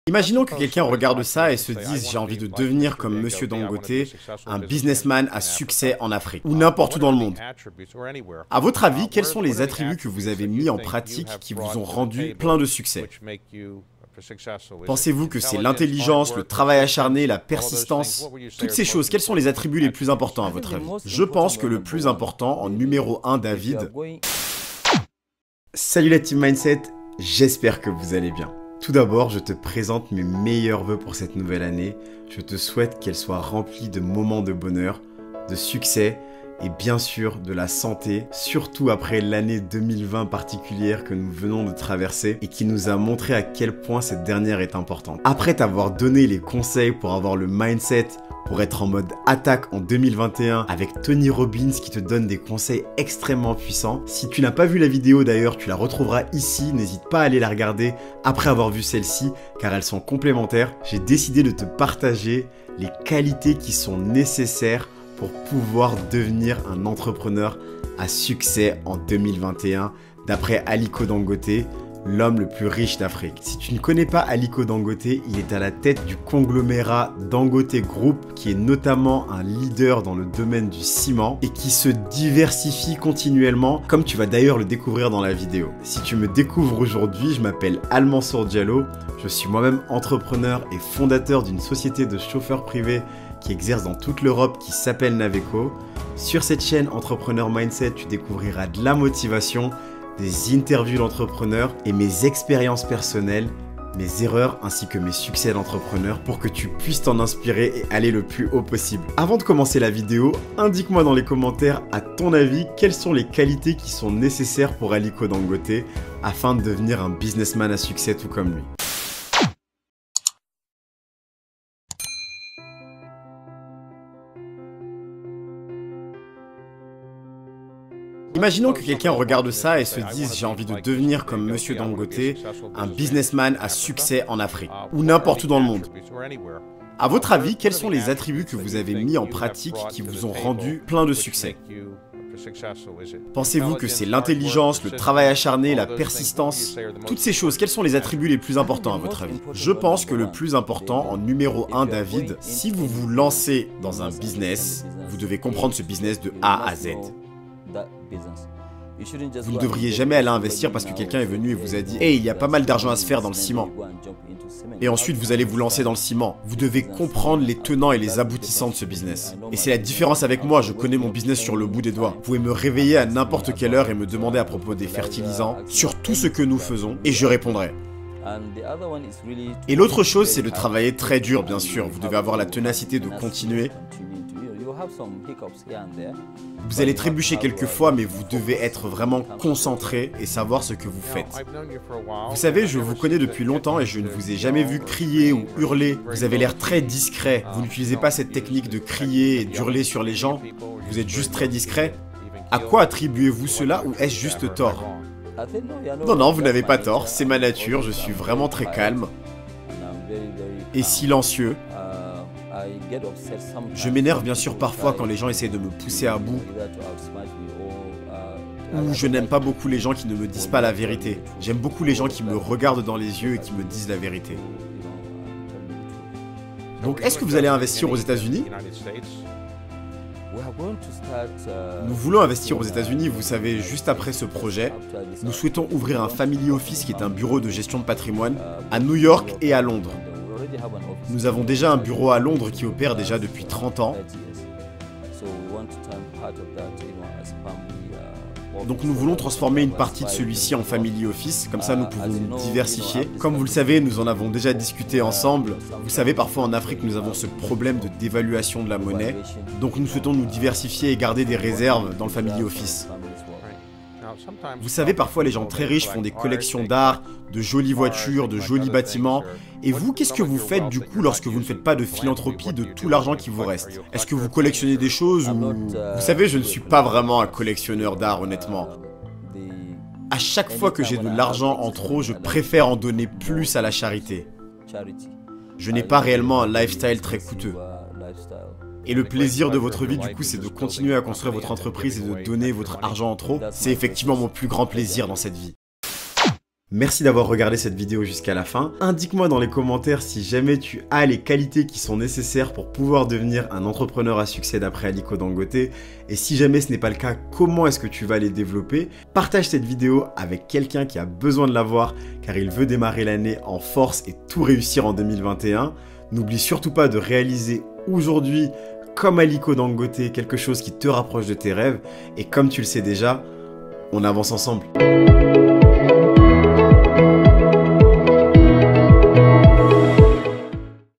Imaginons que quelqu'un regarde ça et se dise j'ai envie de devenir comme Monsieur Dangote, un businessman à succès en Afrique, ou n'importe où dans le monde. À votre avis, quels sont les attributs que vous avez mis en pratique qui vous ont rendu plein de succès? Pensez-vous que c'est l'intelligence, le travail acharné, la persistance? Toutes ces choses, quels sont les attributs les plus importants à votre avis? Je pense que le plus important, en numéro 1, David... Salut la Team Mindset, j'espère que vous allez bien. Tout d'abord, je te présente mes meilleurs vœux pour cette nouvelle année. Je te souhaite qu'elle soit remplie de moments de bonheur, de succès et bien sûr de la santé, surtout après l'année 2020 particulière que nous venons de traverser et qui nous a montré à quel point cette dernière est importante. Après t'avoir donné les conseils pour avoir le mindset, pour être en mode attaque en 2021 avec Tony Robbins qui te donne des conseils extrêmement puissants. Si tu n'as pas vu la vidéo d'ailleurs, tu la retrouveras ici, n'hésite pas à aller la regarder après avoir vu celle-ci car elles sont complémentaires. J'ai décidé de te partager les qualités qui sont nécessaires pour pouvoir devenir un entrepreneur à succès en 2021 d'après Aliko Dangote, l'homme le plus riche d'Afrique. Si tu ne connais pas Aliko Dangote, il est à la tête du conglomérat Dangote Group qui est notamment un leader dans le domaine du ciment et qui se diversifie continuellement comme tu vas d'ailleurs le découvrir dans la vidéo. Si tu me découvres aujourd'hui, je m'appelle Al-Mansour Diallo, je suis moi-même entrepreneur et fondateur d'une société de chauffeurs privés qui exerce dans toute l'Europe qui s'appelle Naveco. Sur cette chaîne Entrepreneur Mindset, tu découvriras de la motivation, des interviews d'entrepreneurs et mes expériences personnelles, mes erreurs ainsi que mes succès d'entrepreneur pour que tu puisses t'en inspirer et aller le plus haut possible. Avant de commencer la vidéo, indique-moi dans les commentaires à ton avis quelles sont les qualités qui sont nécessaires pour Aliko Dangote afin de devenir un businessman à succès tout comme lui. Imaginons que quelqu'un regarde ça et se dise j'ai envie de devenir comme Monsieur Dangote, un businessman à succès en Afrique, ou n'importe où dans le monde. À votre avis, quels sont les attributs que vous avez mis en pratique qui vous ont rendu plein de succès? Pensez-vous que c'est l'intelligence, le travail acharné, la persistance? Toutes ces choses, quels sont les attributs les plus importants à votre avis? Je pense que le plus important, en numéro 1, David, si vous vous lancez dans un business, vous devez comprendre ce business de A à Z. Vous ne devriez jamais aller investir parce que quelqu'un est venu et vous a dit « Hey, il y a pas mal d'argent à se faire dans le ciment ». Et ensuite, vous allez vous lancer dans le ciment. Vous devez comprendre les tenants et les aboutissants de ce business. Et c'est la différence avec moi, je connais mon business sur le bout des doigts. Vous pouvez me réveiller à n'importe quelle heure et me demander à propos des fertilisants, sur tout ce que nous faisons, et je répondrai. Et l'autre chose, c'est de travailler très dur, bien sûr. Vous devez avoir la ténacité de continuer. Vous allez trébucher quelquefois, mais vous devez être vraiment concentré et savoir ce que vous faites. Vous savez, je vous connais depuis longtemps et je ne vous ai jamais vu crier ou hurler. Vous avez l'air très discret. Vous n'utilisez pas cette technique de crier et d'hurler sur les gens. Vous êtes juste très discret. À quoi attribuez-vous cela ou est-ce juste tort? Non, non, vous n'avez pas tort. C'est ma nature. Je suis vraiment très calme et silencieux. Je m'énerve bien sûr parfois quand les gens essaient de me pousser à bout. Ou je n'aime pas beaucoup les gens qui ne me disent pas la vérité. J'aime beaucoup les gens qui me regardent dans les yeux et qui me disent la vérité. Donc est-ce que vous allez investir aux États-Unis? Nous voulons investir aux États-Unis, vous savez, juste après ce projet. Nous souhaitons ouvrir un family office qui est un bureau de gestion de patrimoine à New York et à Londres. Nous avons déjà un bureau à Londres qui opère déjà depuis 30 ans. Donc nous voulons transformer une partie de celui-ci en family office, comme ça nous pouvons nous diversifier. Comme vous le savez, nous en avons déjà discuté ensemble. Vous savez, parfois en Afrique, nous avons ce problème de dévaluation de la monnaie. Donc nous souhaitons nous diversifier et garder des réserves dans le family office. Vous savez, parfois les gens très riches font des collections d'art, de jolies voitures, de jolis bâtiments. Et vous, qu'est-ce que vous faites du coup lorsque vous ne faites pas de philanthropie de tout l'argent qui vous reste? Est-ce que vous collectionnez des choses ou... Vous savez, je ne suis pas vraiment un collectionneur d'art, honnêtement. À chaque fois que j'ai de l'argent en trop, je préfère en donner plus à la charité. Je n'ai pas réellement un lifestyle très coûteux. Et le plaisir de votre vie, du coup, c'est de continuer à construire votre entreprise et de donner votre argent en trop. C'est effectivement mon plus grand plaisir dans cette vie. Merci d'avoir regardé cette vidéo jusqu'à la fin. Indique-moi dans les commentaires si jamais tu as les qualités qui sont nécessaires pour pouvoir devenir un entrepreneur à succès d'après Aliko Dangote. Et si jamais ce n'est pas le cas, comment est-ce que tu vas les développer? Partage cette vidéo avec quelqu'un qui a besoin de la voir car il veut démarrer l'année en force et tout réussir en 2021. N'oublie surtout pas de réaliser aujourd'hui, comme Aliko Dangote, quelque chose qui te rapproche de tes rêves. Et comme tu le sais déjà, on avance ensemble.